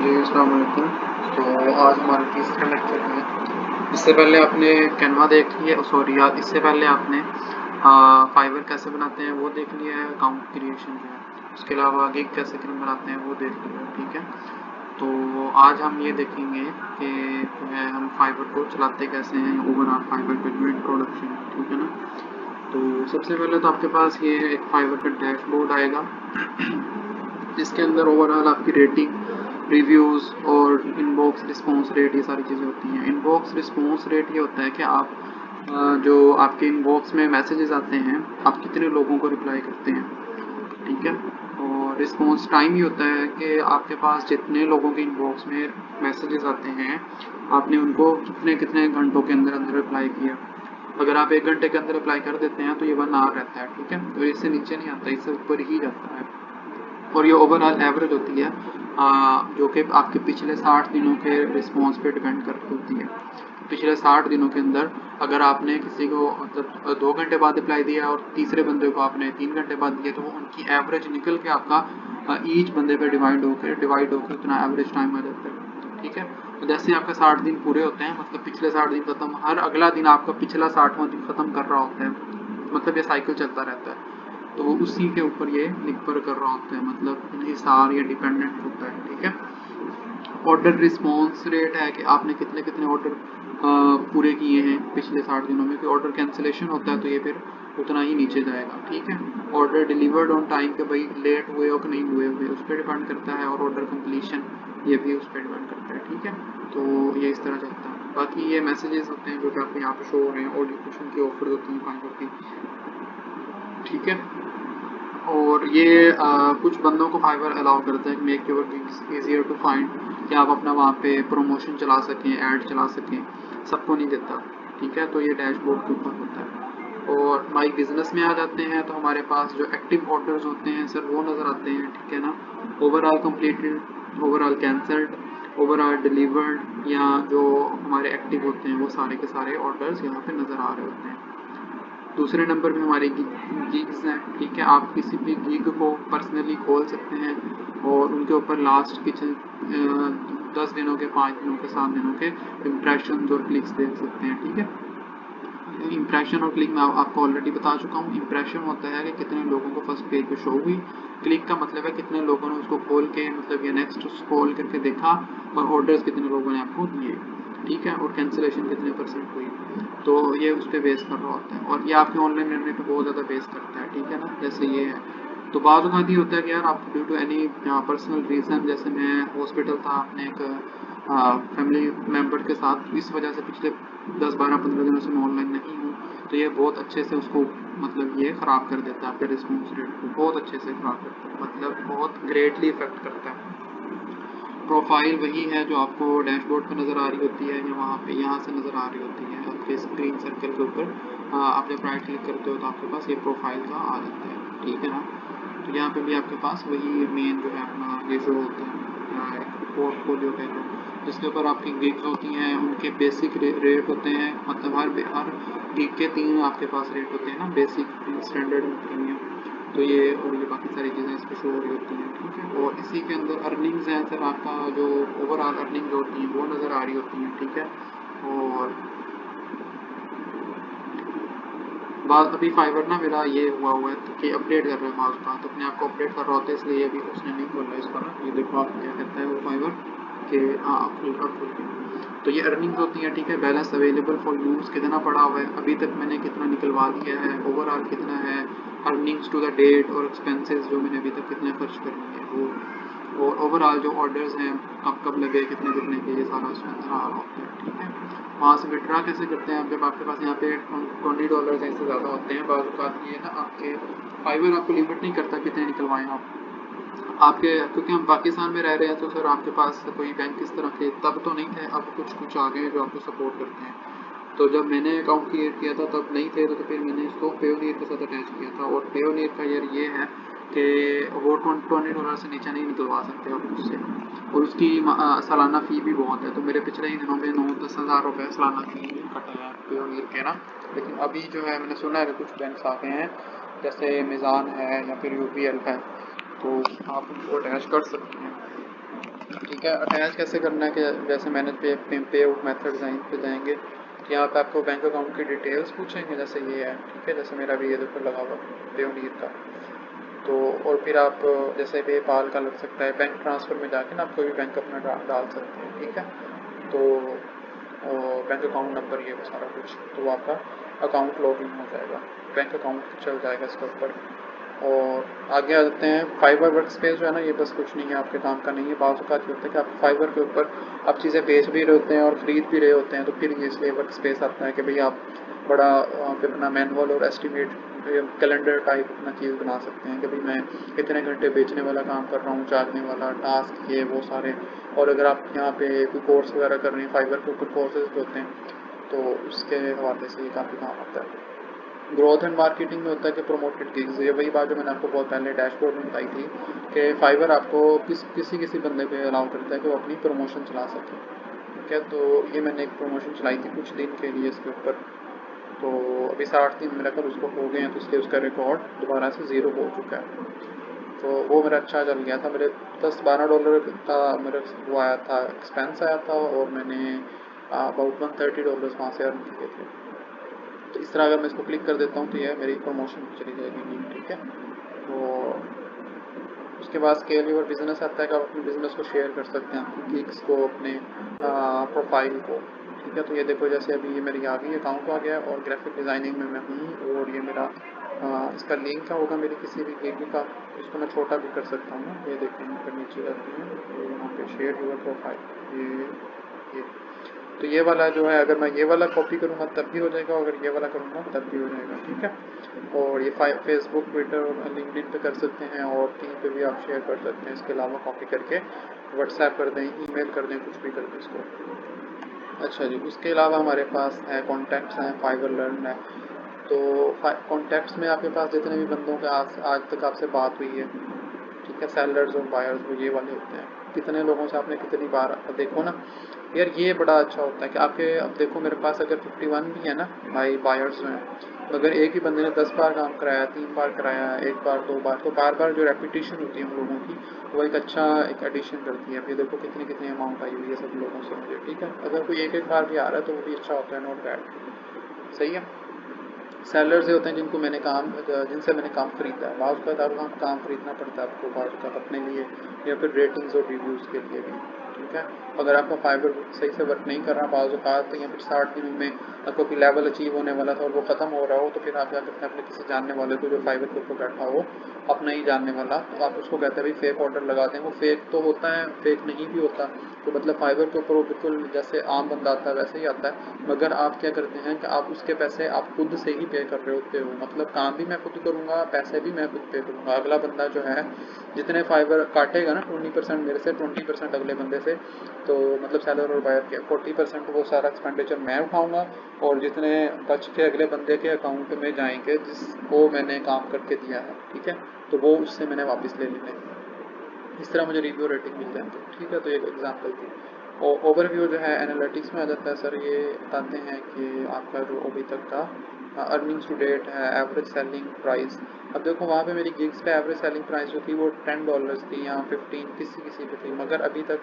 जी, अस्सलाम वालेकुम। तो आज हमारा तीसरा लेक्चर है। इससे पहले आपने कैनवा देख लिया, सॉरी यार, इससे पहले आपने फाइवर कैसे बनाते हैं वो देख लिया है, अकाउंट क्रिएशन जो है। उसके अलावा गिग कैसे बनाते हैं वो देख लिया है, ठीक है। तो आज हम ये देखेंगे कि जो है हम फाइवर को चलाते कैसे हैं, ओवरऑल फाइवर का जो इंट्रोडक्शन, ठीक है ना। तो सबसे पहले तो आपके पास ये एक फाइवर का डैशबोर्ड आएगा जिसके अंदर ओवरऑल आपकी रेटिंग, रिव्यूज़ और इनबॉक्स रिस्पॉन्स रेट, ये सारी चीज़ें होती हैं। इनबॉक्स रिस्पॉन्स रेट ये होता है कि आप जो आपके इनबॉक्स में मैसेजेस आते हैं आप कितने लोगों को रिप्लाई करते हैं, ठीक है। और रिस्पॉन्स टाइम ये होता है कि आपके पास जितने लोगों के इनबॉक्स में मैसेजेस आते हैं आपने उनको कितने कितने घंटों के अंदर अंदर रिप्लाई किया। अगर आप 1 घंटे के अंदर रिप्लाई कर देते हैं तो ये 1 आवर रहता है, ठीक है। तो इससे नीचे नहीं आता, इससे ऊपर ही जाता है। और ये ओवरऑल एवरेज होती है जो कि आपके पिछले 60 दिनों के रिस्पॉन्स पे डिपेंड करती होती है। पिछले 60 दिनों के अंदर अगर आपने किसी को मतलब 2 घंटे बाद रिप्लाई दिया और तीसरे बंदे को आपने 3 घंटे बाद दिया तो वो उनकी एवरेज निकल के आपका ईच बंदे पे डिवाइड होकर उतना एवरेज टाइम आ जाता है, ठीक है। तो जैसे आपका 60 दिन पूरे होते हैं, मतलब पिछले 60 दिन खत्म, हर अगला दिन आपका पिछला 60वां दिन खत्म कर रहा होता है, मतलब ये साइकिल चलता रहता है। तो उसी के ऊपर ये निर्भर कर रहा होता है, मतलब इंहिसार या डिपेंडेंट होता है, ठीक है। ऑर्डर रिस्पॉन्स रेट है कि आपने कितने कितने ऑर्डर पूरे किए हैं पिछले 60 दिनों में। कि ऑर्डर कैंसिलेशन होता है तो ये फिर उतना ही नीचे जाएगा, ठीक है। ऑर्डर डिलीवर्ड ऑन टाइम के भाई लेट हुए हो कि नहीं हुए उस पर डिपेंड करता है। और ऑर्डर कंप्लीशन ये भी उस पर डिपेंड करता है, ठीक है। तो ये इस तरह चलता है। बाकी ये मैसेजेस होते हैं जो कि आपको यहाँ पे शो हो रहे हैं, ऑडियो कुछ उनकी ऑफर होती हैं फाइवर की, ठीक है। और ये कुछ बंदों को फाइवर अलाउ करता है कि make your gigs easier to find, कि आप अपना वहाँ पे प्रमोशन चला सकें, ऐड चला सकें। सबको नहीं देता, ठीक है। तो ये डैशबोर्ड के ऊपर होता है। और माई बिजनेस में आ जाते हैं तो हमारे पास जो एक्टिव ऑर्डर्स होते हैं सर वो नज़र आते हैं, ठीक है ना। Overall completed, overall cancelled, overall delivered, या जो हमारे एक्टिव होते हैं वो सारे के सारे ऑर्डर्स यहाँ पे नज़र आ रहे होते हैं। दूसरे नंबर पे हमारे गिग्स हैं, ठीक है। आप किसी भी गिग को पर्सनली खोल सकते हैं और उनके ऊपर लास्ट किचन 10 दिनों के, 5 दिनों के, 7 दिनों के इम्प्रेशन और क्लिक्स देख सकते हैं, ठीक है। इम्प्रेशन और क्लिक मैं आपको ऑलरेडी बता चुका हूँ। इम्प्रेशन होता है कि कितने लोगों को फर्स्ट पेज पे शो हुई। क्लिक का मतलब है कितने लोगों ने उसको खोल के, मतलब ये नेक्स्ट स्क्रॉल करके देखा, और ऑर्डर्स कितने लोगों ने आपको दिए, ठीक है। और कैंसिलेशन कितने % हुई, तो ये उस पर बेस कर रहा होता है। और ये आपके ऑनलाइन निर्णय पे बहुत ज़्यादा बेस करता है, ठीक है ना। जैसे ये है तो बाद में ये होता है कि यार आप due to any personal reason, जैसे मैं हॉस्पिटल था अपने एक फैमिली मेम्बर के साथ, इस वजह से पिछले 10, 12, 15 दिनों से मैं ऑनलाइन नहीं हूँ। तो ये बहुत अच्छे से उसको, मतलब ये ख़राब कर देता है आपके रिस्पॉन्स रेट को, बहुत अच्छे से ख़राब करता है, मतलब बहुत ग्रेटली इफेक्ट करता है। प्रोफाइल वही है जो आपको डैशबोर्ड पर नज़र आ रही होती है, या वहाँ पे यहाँ से नज़र आ रही होती है आपके स्क्रीन सर्कल के ऊपर। आप जब राइट क्लिक करते हो तो आपके पास ये प्रोफाइल का आ जाता है, ठीक है ना। तो यहाँ पे भी आपके पास वही मेन जो है अपना ये शो होता है, एक पोर्टफोलियो कह लो, जिसके ऊपर आपकी गिग्स होती हैं, उनके बेसिक रेट होते हैं। मतलब हर गिग के 3 आपके पास रेट होते हैं ना, बेसिक, स्टैंडर्ड, प्रीमियम। तो ये और ये बाकी सारी चीज़ें इस पर शो हो रही होती हैं, ठीक है। और इसी के अंदर अर्निंग्स हैं सर, आपका जो ओवरऑल अर्निंग जो होती हैं वो नज़र आ रही होती हैं, ठीक है। और बात अभी फाइवर ना मेरा ये हुआ है तो कि अपडेट कर रहा है माउस का, तो अपने आप को अपडेट कर रहा होता है, इसलिए अभी उसने नहीं खोला इसको ना। ये देखो आप क्या कहता है वो फाइवर कि हाँ अब खुल गया। तो ये अर्निंग्स होती हैं, ठीक है। बैलेंस अवेलेबल फॉर यूज़ कितना पड़ा हुआ है, अभी तक मैंने कितना निकलवा दिया है, ओवरऑल कितना है, अर्निंग्स टू द डेट, और एक्सपेंसेस जो मैंने अभी तक कितने खर्च कर लिए हैं वो, और ओवरऑल जो ऑर्डर्स हैं कब लगे, कितने कितने के, ये सारा उसमें अंदर आ रहा होता है, ठीक है। वहाँ से विड्रा कैसे करते हैं, जब आपके पास यहाँ पे $20 ऐसे ज़्यादा होते हैं बाज़ औक़ात, ये ना आपके फाइवर आपको लिमिट नहीं करता कितने निकलवाएं आप आपके, क्योंकि हम पाकिस्तान में रह रहे हैं तो सर आपके पास कोई बैंक इस तरह के तब तो नहीं थे, अब कुछ आ गए हैं जो आपको सपोर्ट करते हैं। तो जब मैंने अकाउंट क्रिएट किया था तब नहीं थे, तो फिर मैंने इसको पेयोनियर के साथ अटैच किया था। और पेयोनियर का यार ये है कि वो $20 से नीचे नहीं निकलवा सकते आप उससे, और उसकी सालाना फ़ी भी बहुत है। तो मेरे पिछले ही दिनों में 9-10 हज़ार रुपये सालाना फ़ी कटे हैं पेयोनियर के ना। लेकिन अभी जो है मैंने सुना है कि कुछ बैंक्स आ गए हैं, जैसे मिज़ान है या फिर UPL है, तो आप उनको अटैच कर सकते हैं। ठीक है। अटैच कैसे करना है कि जैसे मैंने पे आउट मेथड डिज़ाइन पे जाएंगे, यहाँ पे आपको बैंक अकाउंट की डिटेल्स पूछेंगे, जैसे ये है, ठीक है, जैसे मेरा भी ये देखो लगा हुआ पेयोनीर का। तो और फिर आप जैसे पेपाल का लग सकता है, बैंक ट्रांसफ़र में जाके ना आप कोई भी बैंक अपना डाल सकते हैं, ठीक है। तो बैंक अकाउंट नंबर ये वो सारा कुछ, तो वो आपका अकाउंट लॉगिन हो जाएगा, बैंक अकाउंट चल जाएगा इसके ऊपर। और आगे आ जाते हैं। फाइवर वर्क स्पेस जो है ना, ये बस कुछ नहीं है, आपके काम का नहीं है। बाज़ औक़ात ये होता है कि आप फाइवर के ऊपर आप चीज़ें बेच भी रहे होते हैं और ख़रीद भी रहे होते हैं, तो फिर ये इसलिए वर्क स्पेस आता है कि भाई आप बड़ा फिर अपना मैनुअल और एस्टिमेट कैलेंडर टाइप अपना चीज़ बना सकते हैं कि भाई मैं इतने घंटे बेचने वाला काम कर रहा हूँ, चार्जने वाला टास्क ये वो सारे। और अगर आप यहाँ पे कोई कोर्स वगैरह कर रहे हैं, फाइवर के ऊपर कोर्सेज होते हैं, तो उसके हवाले से ये काफ़ी काम आता है। ग्रोथ एंड मार्केटिंग में होता है कि प्रोमोटेड गिग्स, ये वही बात जो मैंने आपको बहुत पहले डैशबोर्ड में बताई थी कि फाइवर आपको किसी बंदे पे अलाउ करता है कि वो अपनी प्रमोशन चला सके, ठीक है। तो ये मैंने एक प्रमोशन चलाई थी कुछ दिन के लिए इसके ऊपर, तो अभी 60 दिन मेरा कल उसको हो गए हैं, तो इसलिए उसका रिकॉर्ड दोबारा से ज़ीरो हो चुका है। तो वो मेरा अच्छा चल गया था, मेरे $10-12 का मेरा वो आया था, एक्सपेंस आया था, और मैंने अबाउट $130 वहाँ से अर्न किए थे। तो इस तरह अगर मैं इसको क्लिक कर देता हूँ तो ये मेरी प्रमोशन चली जाएगी, ठीक है। तो उसके बाद स्केल योर बिजनेस आता है कि आप अपने बिजनेस को शेयर कर सकते हैं, अपनी गिग्स को, अपने प्रोफाइल को, ठीक है। तो ये देखो जैसे अभी ये मेरी आ गई, अकाउंट आ गया, और ग्राफिक डिज़ाइनिंग में मैं हूँ, और ये मेरा इसका लिंक का होगा मेरी किसी भी गिग का, इसको मैं छोटा भी कर सकता हूँ। ये देखें यहाँ पर नीचे जाते हैं, तो यहाँ पे शेयर योर प्रोफाइल, ये तो ये वाला जो है, अगर मैं ये वाला कॉपी करूँगा तब भी हो जाएगा, अगर ये वाला करूँगा तब भी हो जाएगा, ठीक है। और ये फेसबुक, ट्विटर और लिंक्डइन पे कर सकते हैं, और कहीं पे भी आप शेयर कर सकते हैं। इसके अलावा कॉपी करके व्हाट्सएप कर दें, ईमेल कर दें, कुछ भी कर दें इसको। अच्छा जी, उसके अलावा हमारे पास है कॉन्टैक्ट्स हैं, फाइवर लर्न है। तो कॉन्टैक्ट्स में आपके पास जितने भी बंदों के आज तक आपसे बात हुई है, ठीक है, सेलर्स और बायर्स, वो ये वाले होते हैं, कितने लोगों से आपने कितनी बार, देखो ना यार, ये बड़ा अच्छा होता है कि आपके, अब देखो मेरे पास अगर 51 भी है ना भाई बायर्स जो हैं, मगर एक ही बंदे ने 10 बार काम कराया, 3 बार कराया, 1 बार 2 बार, तो बार बार जो रेपिटेशन होती है हम लोगों की, वो एक अच्छा एक एडिशन करती है। अभी देखो कितनी कितनी अमाउंट आई हुई है सब लोगों से मुझे, ठीक है। अगर कोई एक एक बार भी आ रहा है तो वो भी अच्छा होता है, नॉट बैड, सही है। सेलर्स ये होते हैं जिनसे मैंने काम खरीदा है। बाज़ का काम खरीदना पड़ता है आपको, बाज़ का अपने लिए, या फिर रेटिंग्स और रिव्यूज़ के लिए भी, ठीक है। अगर आपका फाइबर सही से वर्क नहीं कर रहा बाज़ औक़ात, या फिर 60 दिनों में आपको कोई लेवल अचीव होने वाला था और वो ख़त्म हो रहा हो, तो फिर आप क्या करते हैं, अपने किसी जानने वाले को जो फाइबर के ऊपर बैठा हो, अपना ही जानने वाला, तो आप उसको कहते हैं भाई फेक ऑर्डर लगा दें। वो फेक तो होता है, फेक नहीं भी होता, तो मतलब फाइबर के ऊपर वो बिल्कुल जैसे आम बंदा आता है वैसे ही आता है, मगर आप क्या करते हैं कि आप उसके पैसे आप खुद से ही पे कर रहे होते हो, मतलब काम भी मैं खुद करूँगा, पैसे भी मैं खुद पे करूँगा। अगला बंदा जो है जितने फाइबर काटेगा ना, 20% मेरे से, 20% अगले बंदे से, तो मतलब सेलर और बायर के 40% वो सारा एक्सपेंडिचर मैं उठाऊँगा, और जितने बच के अगले बंदे के अकाउंट में जाएंगे जिसको मैंने काम करके दिया है, ठीक है, तो वो उससे मैंने वापस ले लेने। इस तरह मुझे रिव्यू रेटिंग मिल जाएंगे, ठीक है। तो एक एग्जांपल थी। और ओवरव्यू जो है एनालिटिक्स में आ जाता है सर, ये बताते हैं कि आपका जो अभी तक का अर्निंग्स टू डेट है, एवरेज सेलिंग प्राइस। अब देखो वहाँ पे मेरी गिग्स पे एवरेज सेलिंग प्राइस जो थी वो $10 थी, या 15 किसी किसी पे थी, मगर अभी तक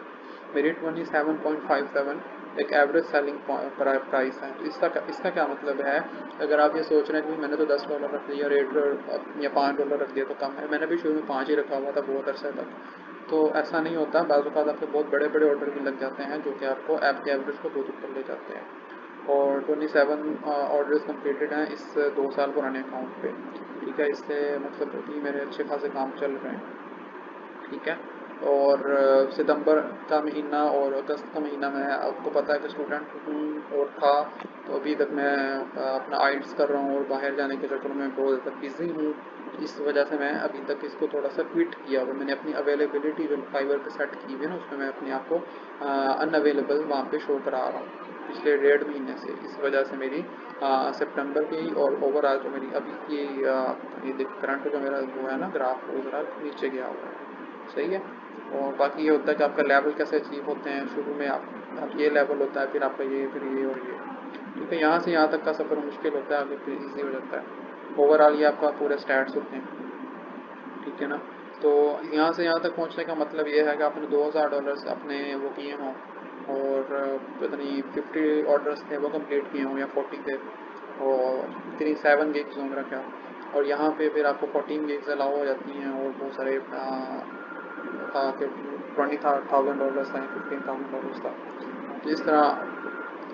मेरी 27.57 एक एवरेज सेलिंग प्राइस है। तो इसका क्या मतलब है, अगर आप ये सोच रहे हैं कि मैंने तो $10 रख दिया, रेट या $5 रख दिया तो कम है, मैंने भी शुरू में 5 ही रखा हुआ था बहुत अरसे तक, तो ऐसा नहीं होता। बाज़ औक़ात आपके बहुत बड़े बड़े ऑर्डर भी लग जाते हैं जो कि आपको ऐप के एवरेज को बहुत ऊपर ले जाते हैं। और 27 ऑर्डर्स कंप्लीटेड हैं इस 2 साल पुराने अकाउंट पे, ठीक है। इससे मतलब अभी मेरे अच्छे खासे काम चल रहे हैं, ठीक है। और सितंबर का महीना और अगस्त का महीना, मैं आपको पता है कि स्टूडेंट हूँ और था, तो अभी तक मैं अपना आइल्स कर रहा हूँ और बाहर जाने के चक्कर में बहुत ज़्यादा बिज़ी हूँ। इस वजह से मैं अभी तक इसको थोड़ा सा क्विट किया हुआ, मैंने अपनी अवेलेबिलिटी जो फाइवर पे सेट की हुई है ना, उसमें मैं अपने आप को अनअवेलेबल वहाँ पे शो करा रहा हूँ पिछले 1.5 महीने से। इस वजह से मेरी सितंबर की और ओवरऑल जो मेरी अभी की ये करंट जो मेरा वो है ना ग्राफ, वो ज़रा नीचे गया हुआ है, सही है। और बाकी ये होता है कि आपका लेवल कैसे अचीव होते हैं, शुरू में आप ये लेवल होता है, फिर आपका ये, फिर ये और ये, ठीक है। यहाँ से यहाँ तक का सफ़र मुश्किल होता है, आगे फिर ईजी हो जाता है। ओवरऑल ये आपका पूरे स्टैट्स होते हैं, ठीक है ना। तो यहाँ से यहाँ तक पहुँचने का मतलब ये है कि आपने $2000 अपने वो किए हों और पता नहीं 50 ऑर्डर्स थे वो कंप्लीट किए हों या 40 थे और इतनी 7 गिग्स हों मेरा क्या। और यहाँ पे फिर आपको 14 गिग्स अलाउ हो जाती हैं और बहुत सारे था कि $20,000 था, $15,000 था। तो इस तरह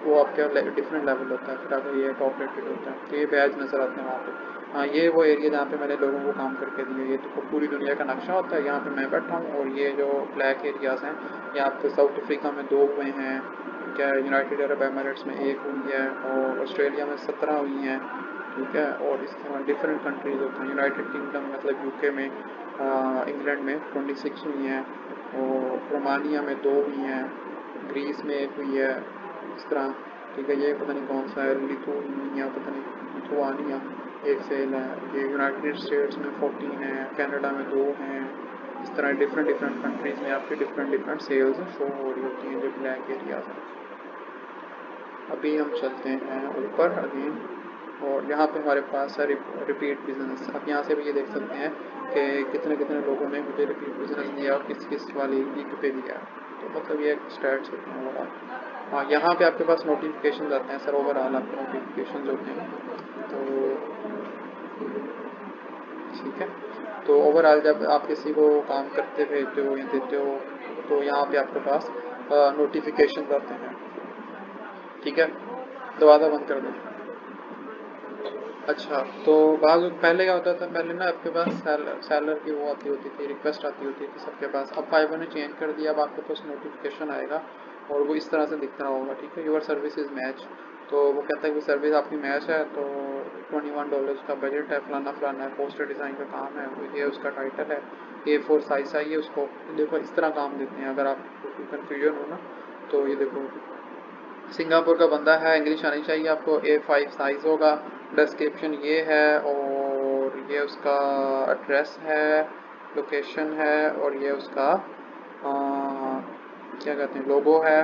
वो आपका डिफरेंट लेवल होता है। फिर आपका ये टॉप रेटेड होता है, तो ये बैच नज़र आते हैं वहाँ पे। हाँ, ये वो एरिया जहाँ पे मैंने लोगों को काम करके दिया, ये तो पूरी दुनिया का नक्शा होता है। यहाँ पे मैं बैठा हूँ और ये जो ब्लैक एरियाज़ हैं, यहाँ पे साउथ अफ्रीका में 2 हुए हैं, ठीक है, यूनाइटेड अरब एमिरेट्स में 1 हुई है और ऑस्ट्रेलिया में 17 हुई हैं, ठीक है। और इस तरह डिफरेंट कंट्रीज़ होते हैं। यूनाइटेड किंगडम मतलब यूके में, इंग्लैंड में 26 हुई हैं और रोमानिया में 2 हुई हैं, ग्रीस में 1 हुई है, इस तरह, ठीक है। ये पता नहीं कौन सा है, लिथुआनिया, पता नहीं लिथुआनिया, 1 सेल है। ये यूनाइटेड स्टेट्स में 14 है, कनाडा में 2 हैं। इस तरह डिफरेंट डिफरेंट कंट्रीज़ में आपके डिफरेंट डिफरेंट सेल्स शो हो रही होती हैं जो ब्लैक एरिया है। अभी हम चलते हैं ऊपर अगेन और यहाँ पे हमारे पास है रिपीट बिजनेस। आप यहाँ से भी ये देख सकते हैं कि कितने कितने लोगों ने मुझे रिपीट बिजनेस दिया और किस किस वाली वीक पे दिया। तो मतलब ये स्टैट्स होते हैं ओवरऑल। हाँ, यहाँ पे आपके पास नोटिफिकेशन आते हैं सर, ओवरऑल आपके नोटिफिकेशन होते हैं। तो ठीक है, तो ओवरऑल जब आप किसी को काम करते भेजते हो या देते हो तो यहाँ पे आपके पास नोटिफिकेशन आते हैं, ठीक है। दरवाज़ा बंद कर दो। अच्छा, तो बाद पहले क्या होता था, पहले ना आपके पास सेलर की वो आती होती थी, रिक्वेस्ट आती होती थी सबके पास। अब फाइवर ने चेंज कर दिया, अब आपके पास नोटिफिकेशन आएगा और वो इस तरह से दिख रहा होगा, ठीक है, योर सर्विस इज़ मैच। तो वो कहता है कि सर्विस आपकी मैच है, तो $21 का बजट है, फलाना फलाना है, पोस्टर डिज़ाइन का काम है, वो ये उसका टाइटल है, A4 साइज चाहिए उसको। देखो इस तरह काम देते हैं। अगर आपको कन्फ्यूजन हो ना, तो ये देखो, सिंगापुर का बंदा है, इंग्लिश आनी चाहिए आपको, A5 साइज़ होगा, डिस्क्रिप्शन ये है और ये उसका एड्रेस है, लोकेशन है और ये उसका क्या कहते हैं, लोगो है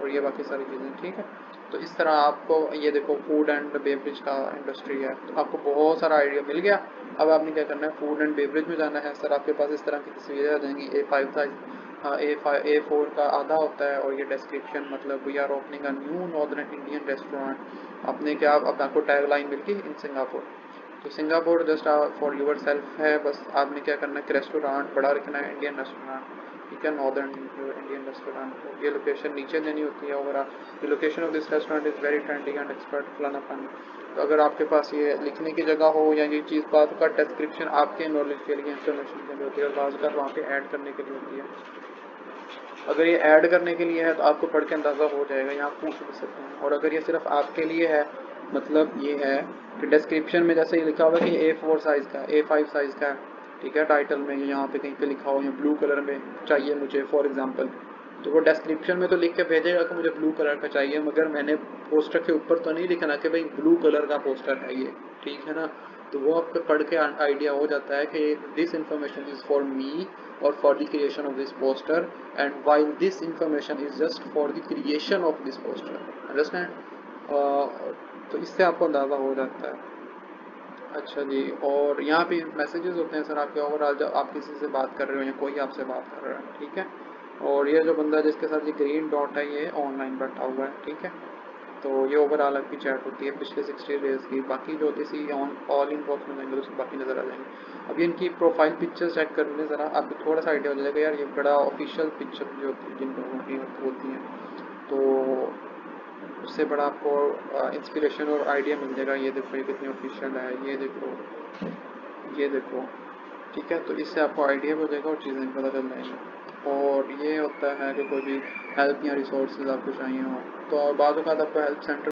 और ये बाकी सारी चीज़ें, ठीक है। तो इस तरह आपको ये देखो फूड एंड बेवरेज का इंडस्ट्री है, तो आपको बहुत सारा आइडिया मिल गया। अब आपने क्या करना है, फूड एंड बेवरेज में जाना है। सर आपके पास इस तरह की तस्वीरें आ जाएंगी, A5 साइज, A4 का आधा होता है और ये डिस्क्रिप्शन मतलब we are opening a new northern Indian restaurant. आपने क्या, अब आपको टैग लाइन मिल गई इन सिंगापुर। तो Singapore just for yourself है, बस आपने क्या करना है कि रेस्टोरेंट बड़ा रखना है, इंडियन रेस्टोरेंट, ठीक है, नॉर्दर्न इंडियन रेस्टोरेंट। ये लोकेशन नीचे देनी होती है overall, the location of this restaurant is very trending and expert फलाना फलाना। तो अगर आपके पास ये लिखने की जगह हो या ये चीज़ बात का डिस्क्रिप्शन आपके नॉलेज के लिए, इंफॉर्मेशन के लिए होती है और बाज़ का वहाँ पे ऐड करने के लिए होती है। अगर ये ऐड करने के लिए है तो आपको पढ़ के अंदाज़ा हो जाएगा, यहाँ पूछ भी सकते हैं। और अगर ये सिर्फ आपके लिए है, मतलब ये है कि डिस्क्रिप्शन में जैसे ये लिखा हुआ है कि A4 साइज़ का, A5 साइज़ का है, ठीक है, टाइटल में यहाँ पे कहीं पे लिखा हो या ब्लू कलर में चाहिए मुझे फॉर एग्जांपल, तो वो डिस्क्रिप्शन में तो लिख के भेजेगा कि मुझे ब्लू कलर का चाहिए, मगर मैंने पोस्टर के ऊपर तो नहीं लिखना कि भाई ब्लू कलर का पोस्टर है ये, ठीक है ना। तो वो आपको पढ़ के आइडिया हो जाता है कि this information is for me or for the creation of this poster, and while this information is just for the creation of this poster, understand। तो इससे आपको अंदाज़ा हो जाता है। अच्छा जी, और यहाँ पे मैसेजेस होते हैं सर आपके ओवरऑल जब आप किसी से बात कर रहे हो या कोई आपसे बात कर रहा है, ठीक है। और ये जो बंदा जिसके साथ ये ग्रीन डॉट है ये ऑनलाइन बैठा हुआ है, ठीक है। तो ये ओवरऑल आपकी चैट होती है पिछले 60 डेज़ की। बाकी जो होती सी ऑल इन बॉक्स में जाएंगे तो बाकी नज़र आ जाएंगे। अब इनकी प्रोफाइल पिक्चर चेक कर लें ज़रा, आपको थोड़ा सा आइडिया हो जाएगा यार ये बड़ा ऑफिशियल पिक्चर जो होती है जिन लोगों की होती हैं, तो उससे बड़ा आपको इंस्पिरेशन और आइडिया मिल जाएगा। ये देखो ये कितनी ऑफिशियल है, ये देखो, ये देखो, ठीक है। तो इससे आपको आइडिया हो जाएगा और चीज़ें पता चल जाएंगी। और ये होता है कि कोई भी हेल्प या रिसोर्सेज आपको चाहिए हो तो बाद आपको हेल्प सेंटर